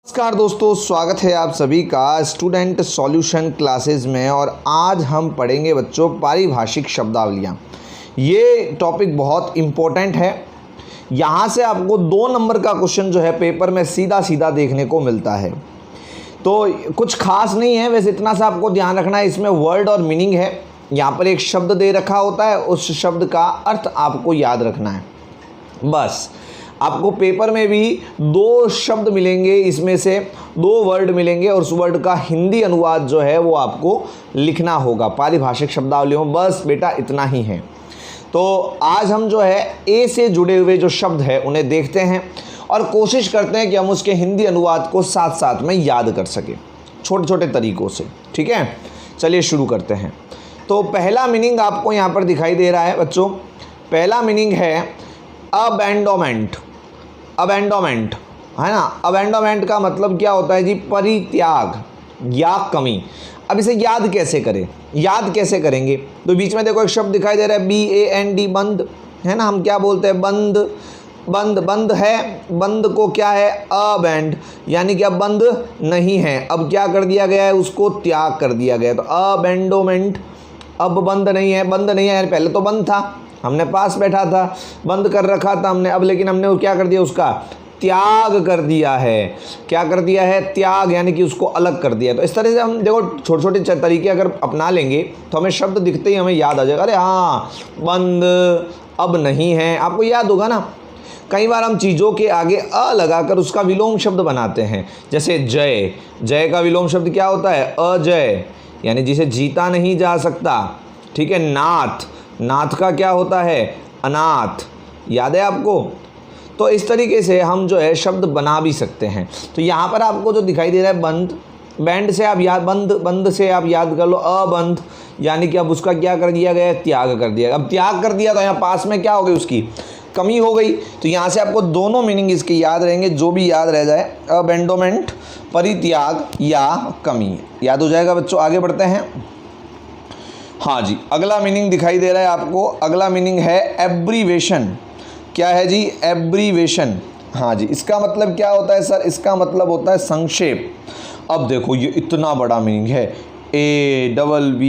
नमस्कार दोस्तों, स्वागत है आप सभी का स्टूडेंट सॉल्यूशन क्लासेस में। और आज हम पढ़ेंगे बच्चों पारिभाषिक शब्दावलियाँ। ये टॉपिक बहुत इम्पोर्टेंट है। यहाँ से आपको 2 नंबर का क्वेश्चन जो है पेपर में सीधा सीधा देखने को मिलता है। तो कुछ खास नहीं है, वैसे इतना सा आपको ध्यान रखना है, इसमें वर्ड और मीनिंग है। यहाँ पर एक शब्द दे रखा होता है, उस शब्द का अर्थ आपको याद रखना है बस। आपको पेपर में भी 2 शब्द मिलेंगे, इसमें से 2 वर्ड मिलेंगे और उस वर्ड का हिंदी अनुवाद जो है वो आपको लिखना होगा पारिभाषिक शब्दावलियों में। बस बेटा इतना ही है। तो आज हम जो है ए से जुड़े हुए जो शब्द है उन्हें देखते हैं और कोशिश करते हैं कि हम उसके हिंदी अनुवाद को साथ साथ में याद कर सकें छोटे छोटे तरीक़ों से। ठीक है, चलिए शुरू करते हैं। तो पहला मीनिंग आपको यहाँ पर दिखाई दे रहा है बच्चों। पहला मीनिंग है अबैंडोमेंट। अबैंडोमेंट है ना। अबैंडोमेंट का मतलब क्या होता है जी? परित्याग या कमी। अब इसे याद कैसे करें, याद कैसे करेंगे? तो बीच में देखो एक शब्द दिखाई दे रहा है BAND, बंद है ना। हम क्या बोलते हैं? बंद। बंद बंद है, बंद को क्या है? अबैंड, यानी कि अब बंद नहीं है। अब क्या कर दिया गया है? उसको त्याग कर दिया गया। तो अबैंडोमेंट, अब बंद नहीं है। बंद नहीं है यार, पहले तो बंद था, हमने पास बैठा था, बंद कर रखा था हमने, अब लेकिन हमने वो क्या कर दिया? उसका त्याग कर दिया है। क्या कर दिया है? त्याग, यानी कि उसको अलग कर दिया। तो इस तरह से हम देखो छोटे छोटे तरीके अगर अपना लेंगे तो हमें शब्द दिखते ही हमें याद आ जाएगा। अरे हाँ, बंद अब नहीं है, आपको याद होगा ना। कई बार हम चीज़ों के आगे अ लगाकर उसका विलोम शब्द बनाते हैं। जैसे जय, जय का विलोम शब्द क्या होता है? अजय, यानी जिसे जीता नहीं जा सकता। ठीक है। नाथ, नाथ का क्या होता है? अनाथ। याद है आपको? तो इस तरीके से हम जो है शब्द बना भी सकते हैं। तो यहाँ पर आपको जो दिखाई दे रहा है बंद, बैंड से आप याद, बंद बंद से आप याद कर लो अबंद, यानी कि अब उसका क्या कर दिया गया? त्याग कर दिया। अब त्याग कर दिया तो यहाँ पास में क्या हो गई? उसकी कमी हो गई। तो यहाँ से आपको दोनों मीनिंग इसके याद रहेंगे, जो भी याद रह जाए। अबैंडोमेंट, परित्याग या कमी, याद हो जाएगा बच्चों। आगे बढ़ते हैं। हाँ जी, अगला मीनिंग दिखाई दे रहा है आपको। अगला मीनिंग है एब्रीवेशन। क्या है जी? एब्रीवेशन। हाँ जी, इसका मतलब क्या होता है सर? इसका मतलब होता है संक्षेप। अब देखो ये इतना बड़ा मीनिंग है, ABBREVIATION।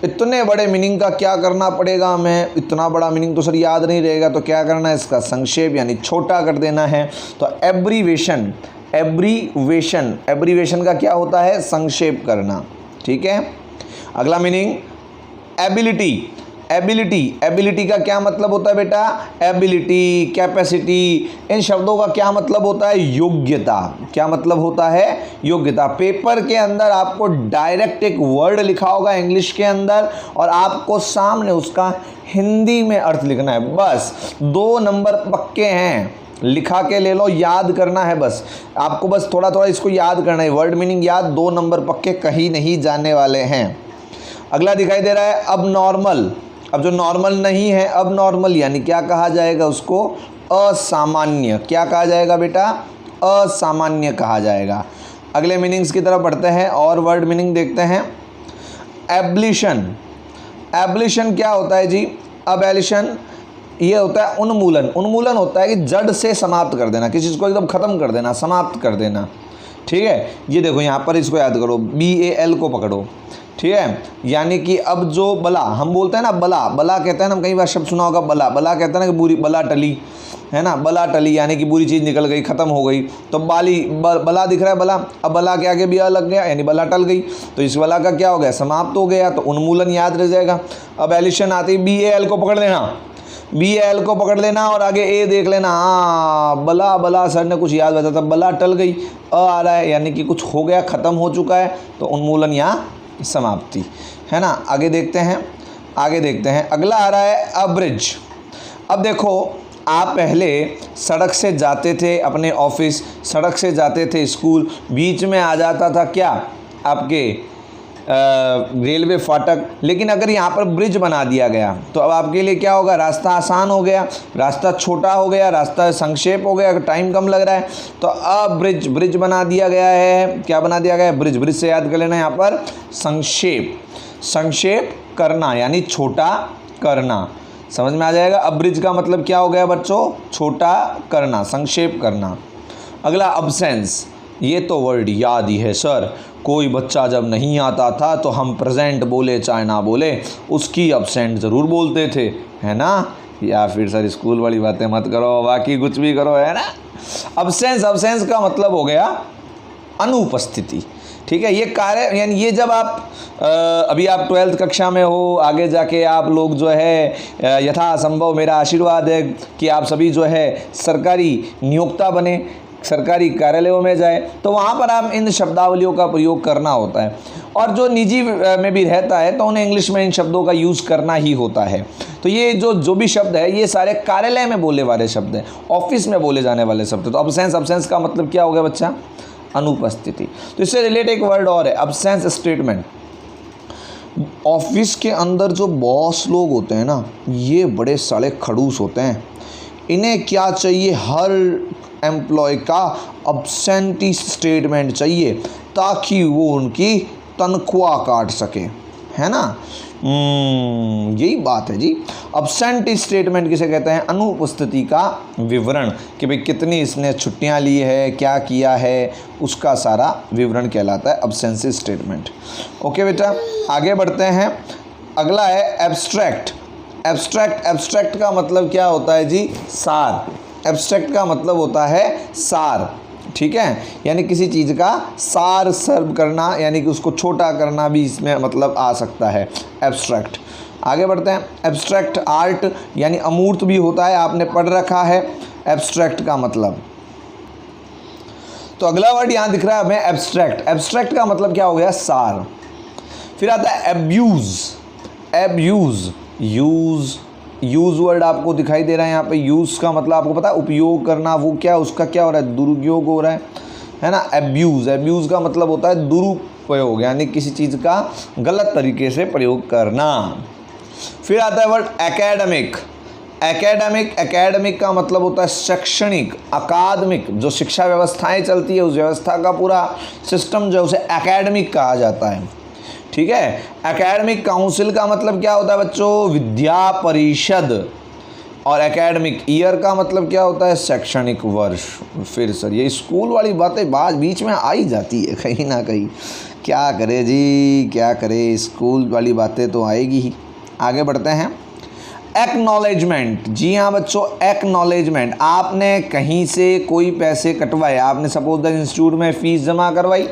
इतने बड़े मीनिंग का क्या करना पड़ेगा हमें? इतना बड़ा मीनिंग तो सर याद नहीं रहेगा, तो क्या करना है? इसका संक्षेप यानी छोटा कर देना है। तो एब्रीवेशन, एब्रीवेशन, एब्रीवेशन का क्या होता है? संक्षेप करना। ठीक है। अगला मीनिंग एबिलिटी। एबिलिटी, एबिलिटी का क्या मतलब होता है बेटा? एबिलिटी, कैपेसिटी, इन शब्दों का क्या मतलब होता है? योग्यता। क्या मतलब होता है? योग्यता। पेपर के अंदर आपको डायरेक्ट एक वर्ड लिखा होगा इंग्लिश के अंदर और आपको सामने उसका हिंदी में अर्थ लिखना है। बस 2 नंबर पक्के हैं, लिखा के ले लो, याद करना है बस आपको। बस थोड़ा थोड़ा इसको याद करना है। वर्ड मीनिंग याद, 2 नंबर पक्के, कहीं नहीं जाने वाले हैं। अगला दिखाई दे रहा है अब नॉर्मल। अब जो नॉर्मल नहीं है, अब नॉर्मल, यानी क्या कहा जाएगा उसको? असामान्य। क्या कहा जाएगा बेटा? असामान्य कहा जाएगा। अगले मीनिंग्स की तरफ बढ़ते हैं और वर्ड मीनिंग देखते हैं। एब्लिशन। एब्लिशन क्या होता है जी? एब्लिशन ये होता है उन्मूलन। उन्मूलन होता है कि जड़ से समाप्त कर देना, किसी चीज़ को एकदम ख़त्म कर देना, समाप्त कर देना। ठीक है। ये देखो यहाँ पर इसको याद करो, BAL को पकड़ो। ठीक है, यानी कि अब जो बला हम बोलते हैं ना, बला, बला कहते हैं ना, हम कई बार शब्द सुना होगा बला। बला कहते हैं ना कि बुरी बला टली, है ना। बला टली यानी कि बुरी चीज़ निकल गई, ख़त्म हो गई। तो बला दिख रहा है बला, अब बला के आगे भी आ लग गया, यानी बला टल गई। तो इस बला का क्या हो गया? समाप्त हो गया। तो उन्मूलन याद रह जाएगा। अब एलिशन आती है, BAL को पकड़ लेना, BAL को पकड़ लेना और आगे ए देख लेना। हाँ, बला, बला सर ने कुछ याद बताया था, बला टल गई, अ आ रहा है, यानी कि कुछ हो गया, ख़त्म हो चुका है। तो उन्मूलन यहाँ समाप्ति, है ना। आगे देखते हैं, आगे देखते हैं। अगला आ रहा है अब्रिज। अब देखो आप पहले सड़क से जाते थे अपने ऑफिस, सड़क से जाते थे स्कूल, बीच में आ जाता था क्या? आपके रेलवे फाटक। लेकिन अगर यहाँ पर ब्रिज बना दिया गया तो अब आपके लिए क्या होगा? रास्ता आसान हो गया, रास्ता छोटा हो गया, रास्ता संक्षेप हो गया, टाइम कम लग रहा है। तो अब ब्रिज, ब्रिज बना दिया गया है। क्या बना दिया गया है? ब्रिज। ब्रिज से याद कर लेना यहाँ पर संक्षेप, संक्षेप करना यानी छोटा करना। समझ में आ जाएगा। अब्रिज का मतलब क्या हो गया बच्चों, छोटा करना, संक्षेप करना। अगला अब्सेंस, ये तो वर्ड याद ही है सर, कोई बच्चा जब नहीं आता था तो हम प्रेजेंट बोले चाहे ना बोले उसकी अब्सेंट ज़रूर बोलते थे, है ना। या फिर सर स्कूल वाली बातें मत करो, बाकी कुछ भी करो, है ना। अब्सेंस, अब्सेंस का मतलब हो गया अनुपस्थिति, ठीक है। ये कार्य यानी ये जब आप अभी आप 12th कक्षा में हो, आगे जाके आप लोग जो है यथासंभव मेरा आशीर्वाद है कि आप सभी जो है सरकारी नियोक्ता बने, सरकारी कार्यालयों में जाए, तो वहाँ पर आप इन शब्दावलियों का प्रयोग करना होता है। और जो निजी में भी रहता है तो उन्हें इंग्लिश में इन शब्दों का यूज़ करना ही होता है। तो ये जो भी शब्द है ये सारे कार्यालय में बोले वाले शब्द हैं, ऑफिस में बोले जाने वाले शब्द हैं। तो अब्सेंस, अब्सेंस का मतलब क्या हो गया बच्चा, अनुपस्थिति। तो इससे रिलेट एक वर्ड और है, अब्सेंस स्टेटमेंट। ऑफिस के अंदर जो बॉस लोग होते हैं ना, ये बड़े साले खड़ूस होते हैं। इन्हें क्या चाहिए, हर एम्प्लॉय का अब्सेंटी स्टेटमेंट चाहिए ताकि वो उनकी तनख्वाह काट सके, है ना। यही बात है जी। अब्सेंटी स्टेटमेंट किसे कहते हैं, अनुपस्थिति का विवरण, कि भाई कितनी इसने छुट्टियां ली है, क्या किया है, उसका सारा विवरण कहलाता है अब्सेंसी स्टेटमेंट। ओके बेटा, आगे बढ़ते हैं। अगला है एब्स्ट्रैक्ट। एब्स्ट्रैक्ट, एब्स्ट्रैक्ट का मतलब क्या होता है जी, सार। एब्स्ट्रैक्ट का मतलब होता है सार, ठीक है। यानी किसी चीज़ का सार सर्व करना, यानी कि उसको छोटा करना भी इसमें मतलब आ सकता है एब्स्ट्रैक्ट। आगे बढ़ते हैं। एब्स्ट्रैक्ट आर्ट यानी अमूर्त भी होता है, आपने पढ़ रखा है एब्स्ट्रैक्ट का मतलब। तो अगला वर्ड यहाँ दिख रहा है हमें एब्स्ट्रैक्ट। एब्स्ट्रैक्ट का मतलब क्या हो गया, सार। फिर आता है एब्यूज़। एब्यूज़, यूज़ वर्ड आपको दिखाई दे रहा है यहाँ पे। यूज़ का मतलब आपको पता है उपयोग करना, वो क्या उसका क्या हो रहा है, दुरुपयोग हो रहा है ना। एब्यूज़, एब्यूज़ का मतलब होता है दुरुपयोग, यानी किसी चीज़ का गलत तरीके से प्रयोग करना। फिर आता है वर्ड एकेडमिक। एकेडमिक, एकेडमिक का मतलब होता है शैक्षणिक, अकादमिक, जो शिक्षा व्यवस्थाएं चलती है उस व्यवस्था का पूरा सिस्टम जो उसे एकेडमिक कहा जाता है, ठीक है। एकेडमिक काउंसिल का मतलब क्या होता है बच्चों, विद्या परिषद। और एकेडमिक ईयर का मतलब क्या होता है, शैक्षणिक वर्ष। फिर सर ये स्कूल वाली बातें बात बीच में आ ही जाती है कहीं ना कहीं, क्या करे जी, क्या करे, स्कूल वाली बातें तो आएगी ही। आगे बढ़ते हैं। एक्नॉलेजमेंट, जी हाँ बच्चों, एक्नॉलेजमेंट। आपने कहीं से कोई पैसे कटवाए, आपने सपोज द इंस्टीट्यूट में फ़ीस जमा करवाई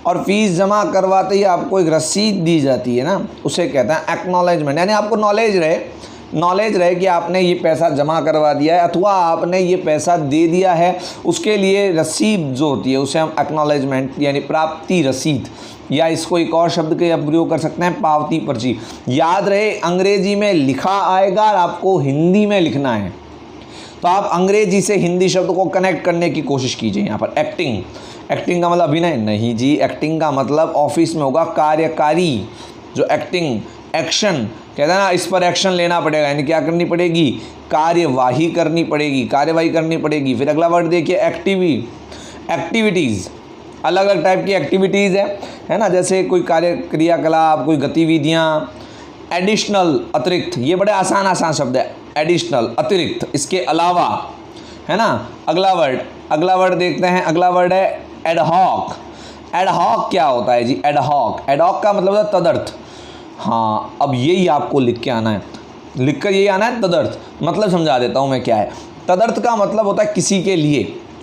और फीस जमा करवाते ही आपको एक रसीद दी जाती है ना, उसे कहते हैं एक्नॉलेजमेंट। यानी आपको नॉलेज रहे कि आपने ये पैसा जमा करवा दिया है अथवा आपने ये पैसा दे दिया है, उसके लिए रसीद जो होती है उसे हम एक्नॉलेजमेंट यानी प्राप्ति रसीद, या इसको एक और शब्द के प्रयोग कर सकते हैं, पावती पर्ची। याद रहे अंग्रेजी में लिखा आएगा और आपको हिंदी में लिखना है, तो आप अंग्रेजी से हिंदी शब्द को कनेक्ट करने की कोशिश कीजिए। यहाँ पर एक्टिंग, एक्टिंग का मतलब अभिनय नहीं जी, एक्टिंग का मतलब ऑफिस में होगा कार्यकारी, जो एक्टिंग, एक्शन कहते हैं ना, इस पर एक्शन लेना पड़ेगा, यानी क्या करनी पड़ेगी, कार्यवाही करनी पड़ेगी, कार्यवाही करनी पड़ेगी। फिर अगला वर्ड देखिए एक्टिविटीज़। अलग अलग टाइप की एक्टिविटीज़ है ना, जैसे कोई कार्य क्रियाकलाप, कोई गतिविधियाँ। एडिशनल, अतिरिक्त, ये बड़े आसान शब्द है, एडिशनल अतिरिक्त, इसके अलावा, है ना। अगला वर्ड देखते हैं। अगला वर्ड है एडहॉक। एडहॉक क्या होता है जी, एडहॉक का मतलब है तदर्थ। हाँ, अब यही आपको लिख के आना है, लिख कर यही आना है तदर्थ। मतलब समझा देता हूँ मैं क्या है। तदर्थ का मतलब होता है किसी के लिए,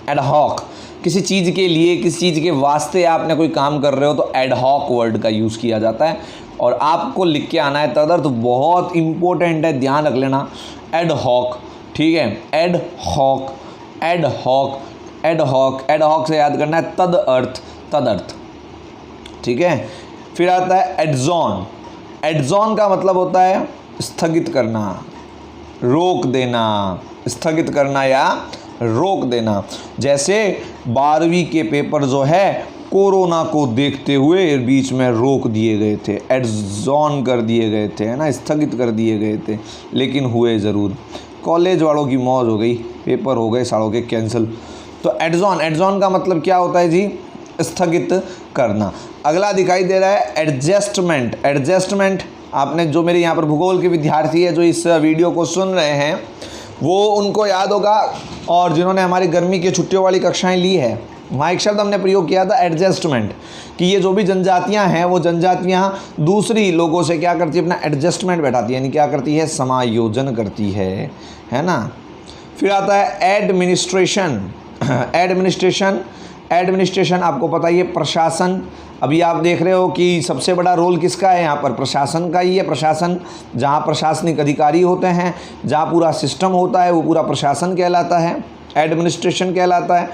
एडहॉक किसी चीज़ के लिए, किसी चीज़ के वास्ते आपने कोई काम कर रहे हो तो एडहॉक वर्ड का यूज़ किया जाता है और आपको लिख के आना है तदर्थ। बहुत इंपॉर्टेंट है, ध्यान रख लेना, एडहॉक, ठीक है। एडहॉक, एडहॉक, एडहॉक, एडहॉक से याद करना है तदर्थ, तदर्थ, ठीक है। फिर आता है एडजॉन। एडजॉन का मतलब होता है स्थगित करना, रोक देना, स्थगित करना या रोक देना। जैसे 12वीं के पेपर जो है कोरोना को देखते हुए बीच में रोक दिए गए थे, एडजॉन कर दिए गए थे, है ना, स्थगित कर दिए गए थे, लेकिन हुए ज़रूर। कॉलेज वालों की मौज हो गई, पेपर हो गए सालों के कैंसिल। तो एडजॉन, एडजॉन का मतलब क्या होता है जी, स्थगित करना। अगला दिखाई दे रहा है एडजस्टमेंट। एडजस्टमेंट आपने जो मेरे यहाँ पर भूगोल के विद्यार्थी है जो इस वीडियो को सुन रहे हैं वो उनको याद होगा, और जिन्होंने हमारी गर्मी की छुट्टियों वाली कक्षाएं ली है, वहाँ एक शब्द हमने प्रयोग किया था एडजस्टमेंट, कि ये जो भी जनजातियाँ हैं वो जनजातियाँ दूसरी लोगों से क्या करती है, अपना एडजस्टमेंट बैठाती है, यानी क्या करती है, समायोजन करती है ना। फिर आता है एडमिनिस्ट्रेशन। एडमिनिस्ट्रेशन आपको पता ही है, प्रशासन। अभी आप देख रहे हो कि सबसे बड़ा रोल किसका है यहाँ पर, प्रशासन का ही है। प्रशासन, जहाँ प्रशासनिक अधिकारी होते हैं, जहाँ पूरा सिस्टम होता है वो पूरा प्रशासन कहलाता है, एडमिनिस्ट्रेशन कहलाता है।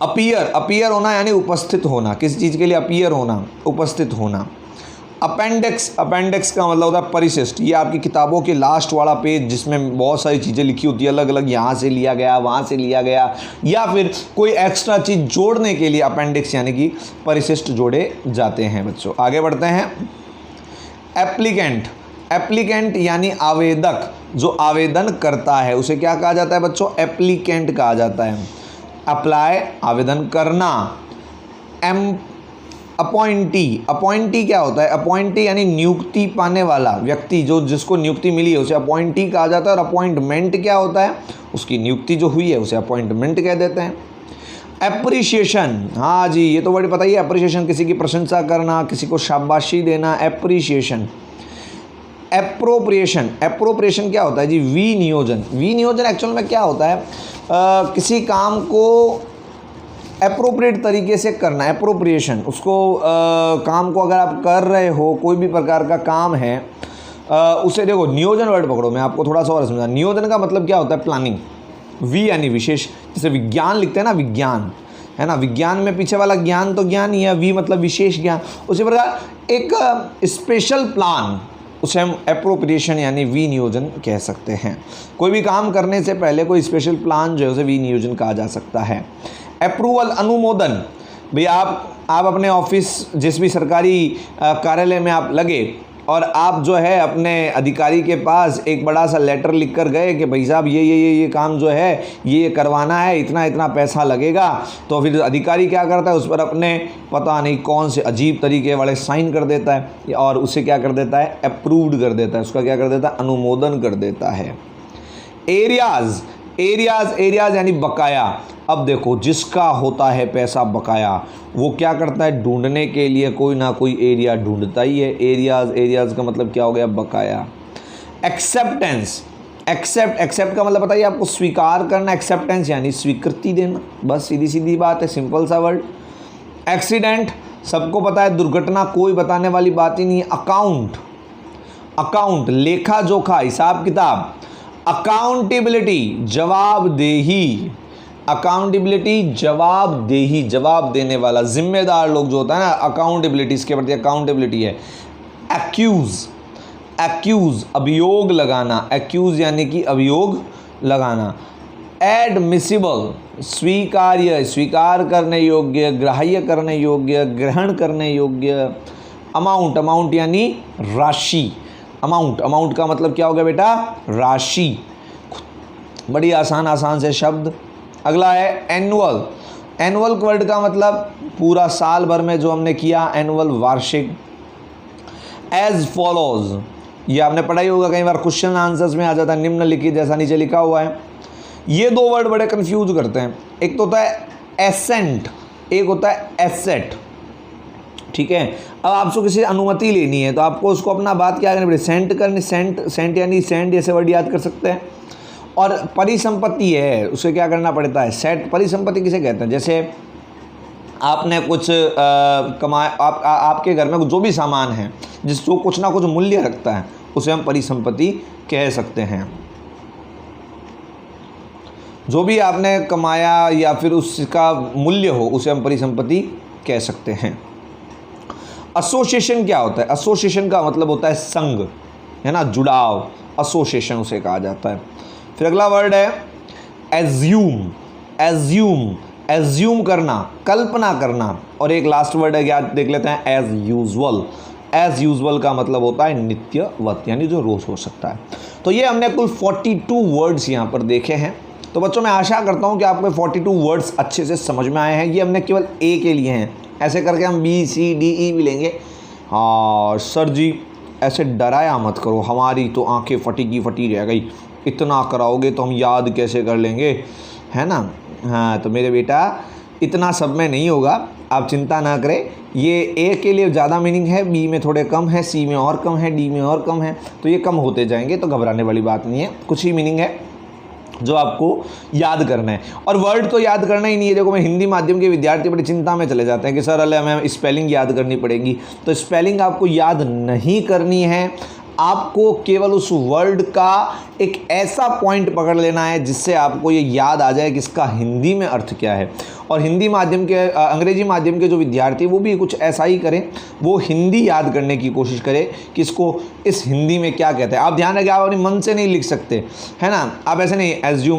अपीयर होना यानी उपस्थित होना, किसी चीज़ के लिए अपीयर होना, उपस्थित होना। अपेंडिक्स का मतलब होता है परिशिष्ट। ये आपकी किताबों के लास्ट वाला पेज जिसमें बहुत सारी चीज़ें लिखी होती है, अलग अलग, यहाँ से लिया गया, वहाँ से लिया गया, या फिर कोई एक्स्ट्रा चीज़ जोड़ने के लिए अपेंडिक्स यानी कि परिशिष्ट जोड़े जाते हैं। बच्चों आगे बढ़ते हैं। एप्लीकेंट यानी आवेदक, जो आवेदन करता है उसे क्या कहा जाता है बच्चों, एप्लीकेंट कहा जाता है। अप्लाई आवेदन करना। अपॉइंटी क्या होता है, अपॉइंटी यानी नियुक्ति पाने वाला व्यक्ति, जो जिसको नियुक्ति मिली है उसे अपॉइंटी कहा जाता है। और अपॉइंटमेंट क्या होता है, उसकी नियुक्ति जो हुई है उसे अपॉइंटमेंट कह देते हैं। एप्रिशिएशन, हाँ जी ये तो बड़ी पता ही है, एप्रिशिएशन किसी की प्रशंसा करना, किसी को शाबाशी देना, एप्रिशिएशन। एप्रोप्रिएशन क्या होता है जी, विनियोजन एक्चुअल में क्या होता है, किसी काम को एप्रोप्रिएट तरीके से करना, एप्रोप्रिएशन। उसको काम को अगर आप कर रहे हो, कोई भी प्रकार का काम है, उसे देखो, नियोजन वर्ड पकड़ो, मैं आपको थोड़ा सा और समझा। नियोजन का मतलब क्या होता है, प्लानिंग। वी यानी विशेष, जैसे विज्ञान लिखते हैं ना, विज्ञान है ना, विज्ञान में पीछे वाला ज्ञान तो ज्ञान ही है, वी मतलब विशेष ज्ञान। उसी प्रकार एक स्पेशल प्लान, उसे हम एप्रोप्रिएशन यानी विनियोजन कह सकते हैं। कोई भी काम करने से पहले कोई स्पेशल प्लान जो है उसे विनियोजन कहा जा सकता है। अप्रूवल, अनुमोदन। भाई आप अपने ऑफिस, जिस भी सरकारी कार्यालय में आप लगे, और आप जो है अपने अधिकारी के पास एक बड़ा सा लेटर लिख कर गए कि भाई साहब ये काम जो है ये करवाना है, इतना पैसा लगेगा, तो फिर अधिकारी क्या करता है, उस पर अपने पता नहीं कौन से अजीब तरीके वाले साइन कर देता है, और उसे क्या कर देता है, अप्रूव्ड कर देता है, उसका क्या कर देता है, अनुमोदन कर देता है। एरियाज यानी बकाया। अब देखो, जिसका होता है पैसा बकाया, वो क्या करता है, ढूंढने के लिए कोई ना कोई एरिया ढूंढता ही है। एरियाज का मतलब क्या हो गया, बकाया। एक्सेप्टेंस का मतलब बताइए आपको, स्वीकार करना। एक्सेप्टेंस यानी स्वीकृति देना, बस सीधी बात है, सिंपल सा वर्ड। एक्सीडेंट सबको पता है, दुर्घटना, कोई बताने वाली बात ही नहीं है। अकाउंट लेखा जोखा, हिसाब किताब। अकाउंटेबिलिटी जवाब देने वाला, जिम्मेदार लोग जो होता है ना, अकाउंटेबिलिटी, इसके प्रति अकाउंटेबिलिटी है। एक्यूज अभियोग लगाना, एक्यूज यानी कि अभियोग लगाना। एडमिसिबल स्वीकार्य, स्वीकार करने योग्य, ग्राह्य करने योग्य, ग्रहण करने योग्य। अमाउंट यानी राशि। अमाउंट का मतलब क्या हो गया बेटा, राशि। बड़ी आसान से शब्द। अगला है एनुअल वर्ड का मतलब पूरा साल भर में जो हमने किया, एनुअल वार्षिक। एज फॉलोज, ये आपने पढ़ाई होगा, कई बार क्वेश्चन आंसर्स में आ जाता है, निम्नलिखित, जैसा नीचे लिखा हुआ है। ये दो वर्ड बड़े कंफ्यूज करते हैं, एक तो होता है एसेंट, एक होता है एसेट। ठीक है, अब आपको किसी अनुमति लेनी है तो आपको उसको अपना बात क्या करनी पड़ेगी, सेंट यानी सेंड, जैसे वर्ड याद कर सकते हैं। और परिसंपत्ति है, उसे क्या करना पड़ता है, सेट। परिसंपत्ति किसे कहते हैं, जैसे आपने कुछ कमाया, आपके घर में जो भी सामान है जिसको कुछ ना कुछ मूल्य रखता है, उसे हम परिसंपत्ति कह सकते हैं। जो भी आपने कमाया या फिर उसका मूल्य हो, उसे हम परिसंपत्ति कह सकते हैं। एसोसिएशन क्या होता है, एसोसिएशन का मतलब होता है संघ, है ना, जुड़ाव, एसोसिएशन उसे कहा जाता है। फिर अगला वर्ड है एज्यूम करना, कल्पना करना। और एक लास्ट वर्ड है, क्या देख लेते हैं, एज यूजुअल का मतलब होता है नित्यवत, यानी जो रोज हो सकता है। तो ये हमने कुल 42 वर्ड्स यहाँ पर देखे हैं। तो बच्चों मैं आशा करता हूँ कि आपको 42 वर्ड्स अच्छे से समझ में आए हैं। ये हमने केवल ए के लिए हैं, ऐसे करके हम बी सी डी ई भी लेंगे, हाँ सर जी ऐसे डराया मत करो, हमारी तो आंखें फटी की फटी रह गई, इतना कराओगे तो हम याद कैसे कर लेंगे, है ना। हाँ तो मेरे बेटा इतना सब में नहीं होगा, आप चिंता ना करें। ये ए के लिए ज़्यादा मीनिंग है, बी में थोड़े कम है, सी में और कम है, डी में और कम है, तो ये कम होते जाएंगे, तो घबराने वाली बात नहीं है। कुछ ही मीनिंग है जो आपको याद करना है, और वर्ड तो याद करना ही नहीं है। देखो मैं हिंदी माध्यम के विद्यार्थी बड़ी चिंता में चले जाते हैं कि सर अल्लाह हमें स्पेलिंग याद करनी पड़ेगी, तो स्पेलिंग आपको याद नहीं करनी है। आपको केवल उस वर्ड का एक ऐसा पॉइंट पकड़ लेना है जिससे आपको ये याद आ जाए कि इसका हिंदी में अर्थ क्या है। और हिंदी माध्यम के अंग्रेजी माध्यम के जो विद्यार्थी वो भी कुछ ऐसा ही करें, वो हिंदी याद करने की कोशिश करें कि इसको इस हिंदी में क्या कहते हैं। आप ध्यान रखें, आप अपने मन से नहीं लिख सकते, है ना। आप ऐसे नहीं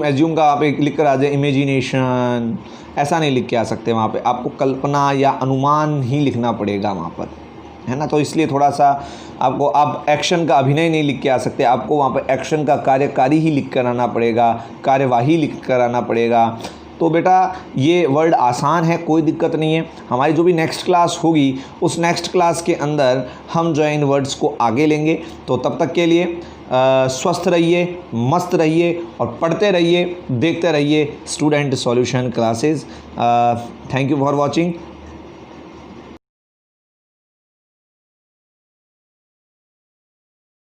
एज्यूम का आप एक लिख कर आ जाए, इमेजिनेशन ऐसा नहीं लिख के आ सकते। वहाँ पे आपको कल्पना या अनुमान ही लिखना पड़ेगा वहाँ पर, है ना। तो इसलिए थोड़ा सा आपको, आप एक्शन का अभिनय नहीं लिख के आ सकते, आपको वहाँ पर एक्शन का कार्यकारी ही लिख कर आना पड़ेगा, कार्यवाही लिख कर आना पड़ेगा। तो बेटा ये वर्ड आसान है, कोई दिक्कत नहीं है। हमारी जो भी नेक्स्ट क्लास होगी उस नेक्स्ट क्लास के अंदर हम जो है इन वर्ड्स को आगे लेंगे। तो तब तक के लिए स्वस्थ रहिए, मस्त रहिए और पढ़ते रहिए, देखते रहिए student solution classes. Thank you for watching.